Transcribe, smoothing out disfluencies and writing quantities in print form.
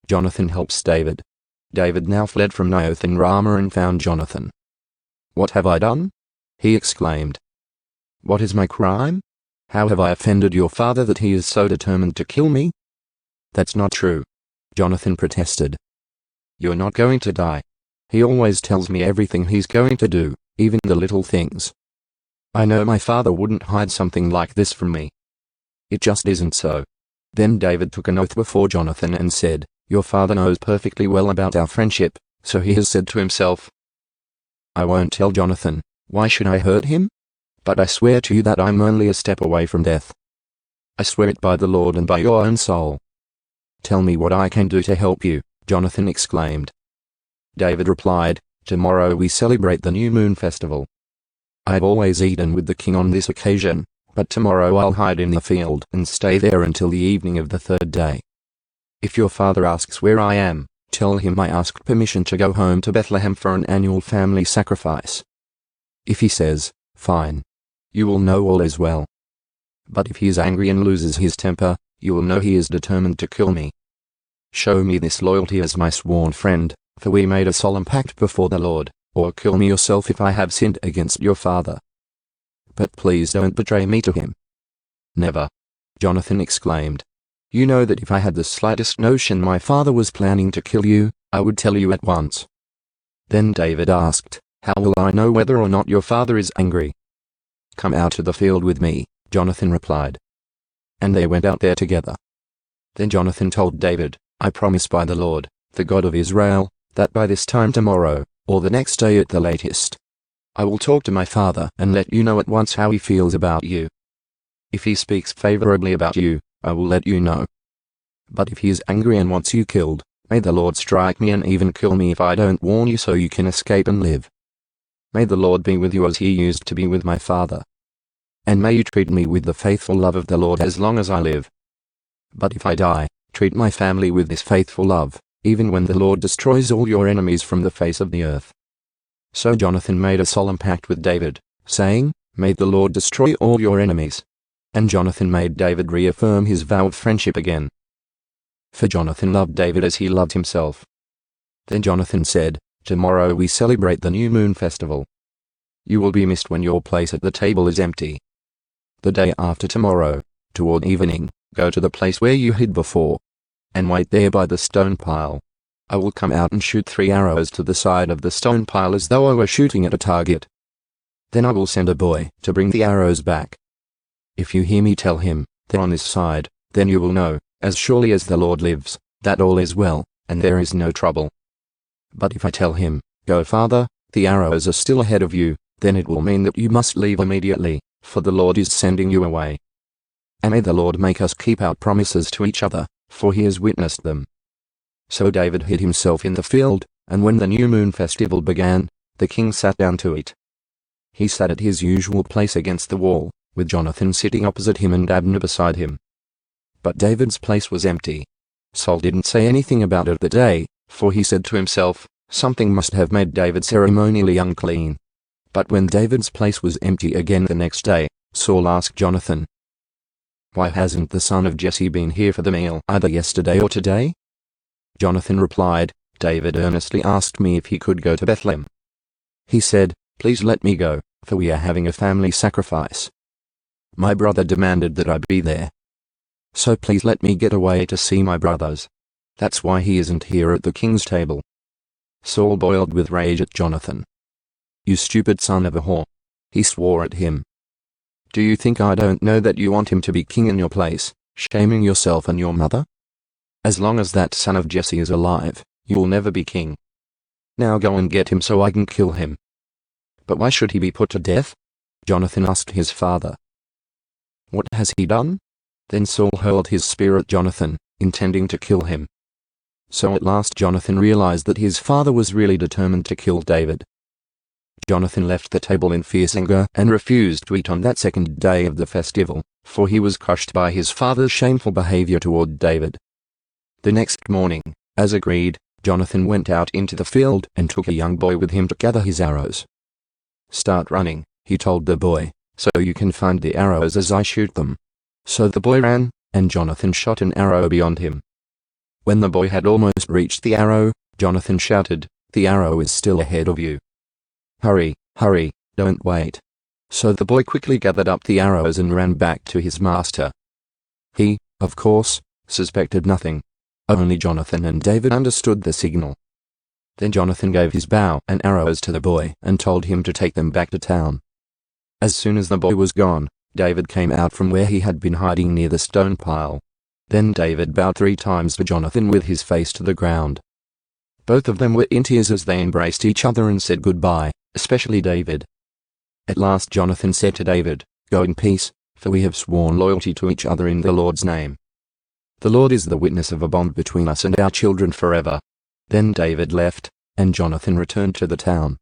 Jonathan helps David. David now fled from Naioth in Ramah and found Jonathan. "What have I done?" he exclaimed. "What is my crime? How have I offended your father that he is so determined to kill me?" "That's not true," Jonathan protested. "You're not going to die. He always tells me everything he's going to do, even the little things. I know my father wouldn't hide something like this from me. It just isn't so." Then David took an oath before Jonathan and said, "Your father knows perfectly well about our friendship, so he has said to himself, 'I won't tell Jonathan. Why should I hurt him? But I swear to you that I'm only a step away from death. I swear it by the Lord and by your own soul.' Tell me what I can do to help you," Jonathan exclaimed. David replied, "Tomorrow we celebrate the new moon festival. I've always eaten with the king on this occasion, but tomorrow I'll hide in the field and stay there until the evening of the third day. If your father asks where I am, tell him I asked permission to go home to Bethlehem for an annual family sacrifice. If he says, 'Fine,' you will know all is well. But if he is angry and loses his temper, you will know he is determined to kill me. Show me this loyalty as my sworn friend, for we made a solemn pact before the Lord, or kill me yourself if I have sinned against your father. But please don't betray me to him." "Never," Jonathan exclaimed. "You know that if I had the slightest notion my father was planning to kill you, I would tell you at once." Then David asked, "How will I know whether or not your father is angry?" "Come out to the field with me," Jonathan replied. And they went out there together. Then Jonathan told David, "I promise by the Lord, the God of Israel, that by this time tomorrow, or the next day at the latest, I will talk to my father and let you know at once how he feels about you. If he speaks favorably about you, I will let you know. But if he is angry and wants you killed, may the Lord strike me and even kill me if I don't warn you so you can escape and live. May the Lord be with you as he used to be with my father. And may you treat me with the faithful love of the Lord as long as I live. But if I die, treat my family with this faithful love, even when the Lord destroys all your enemies from the face of the earth." So Jonathan made a solemn pact with David, saying, "May the Lord destroy all your enemies." And Jonathan made David reaffirm his vow of friendship again. For Jonathan loved David as he loved himself. Then Jonathan said, "Tomorrow we celebrate the new moon festival. You will be missed when your place at the table is empty. The day after tomorrow, toward evening, go to the place where you hid before, and wait there by the stone pile. I will come out and shoot 3 arrows to the side of the stone pile as though I were shooting at a target. Then I will send a boy to bring the arrows back. If you hear me tell him, 'They're on this side,' then you will know, as surely as the Lord lives, that all is well, and there is no trouble. But if I tell him, 'Go farther, the arrows are still ahead of you,' then it will mean that you must leave immediately, for the Lord is sending you away. And may the Lord make us keep our promises to each other, for he has witnessed them." So David hid himself in the field, and when the new moon festival began, the king sat down to eat. He sat at his usual place against the wall, with Jonathan sitting opposite him and Abner beside him. But David's place was empty. Saul didn't say anything about it that day, for he said to himself, "Something must have made David ceremonially unclean." But when David's place was empty again the next day, Saul asked Jonathan, "Why hasn't the son of Jesse been here for the meal either yesterday or today?" Jonathan replied, "David earnestly asked me if he could go to Bethlehem. He said, 'Please let me go, for we are having a family sacrifice. My brother demanded that I be there. So please let me get away to see my brothers. That's why he isn't here at the king's table.'" Saul boiled with rage at Jonathan. "You stupid son of a whore," he swore at him. "Do you think I don't know that you want him to be king in your place, shaming yourself and your mother? As long as that son of Jesse is alive, you will never be king. Now go and get him so I can kill him." "But why should he be put to death?" Jonathan asked his father. "What has he done?" Then Saul hurled his spear at Jonathan, intending to kill him. So at last Jonathan realized that his father was really determined to kill David. Jonathan left the table in fierce anger and refused to eat on that second day of the festival, for he was crushed by his father's shameful behavior toward David. The next morning, as agreed, Jonathan went out into the field and took a young boy with him to gather his arrows. "Start running," he told the boy, "so you can find the arrows as I shoot them." So the boy ran, and Jonathan shot an arrow beyond him. When the boy had almost reached the arrow, Jonathan shouted, "The arrow is still ahead of you. Hurry, hurry, don't wait." So the boy quickly gathered up the arrows and ran back to his master. He, of course, suspected nothing. Only Jonathan and David understood the signal. Then Jonathan gave his bow and arrows to the boy and told him to take them back to town. As soon as the boy was gone, David came out from where he had been hiding near the stone pile. Then David bowed 3 times to Jonathan with his face to the ground. Both of them were in tears as they embraced each other and said goodbye, especially David. At last Jonathan said to David, "Go in peace, for we have sworn loyalty to each other in the Lord's name. The Lord is the witness of a bond between us and our children forever." Then David left, and Jonathan returned to the town.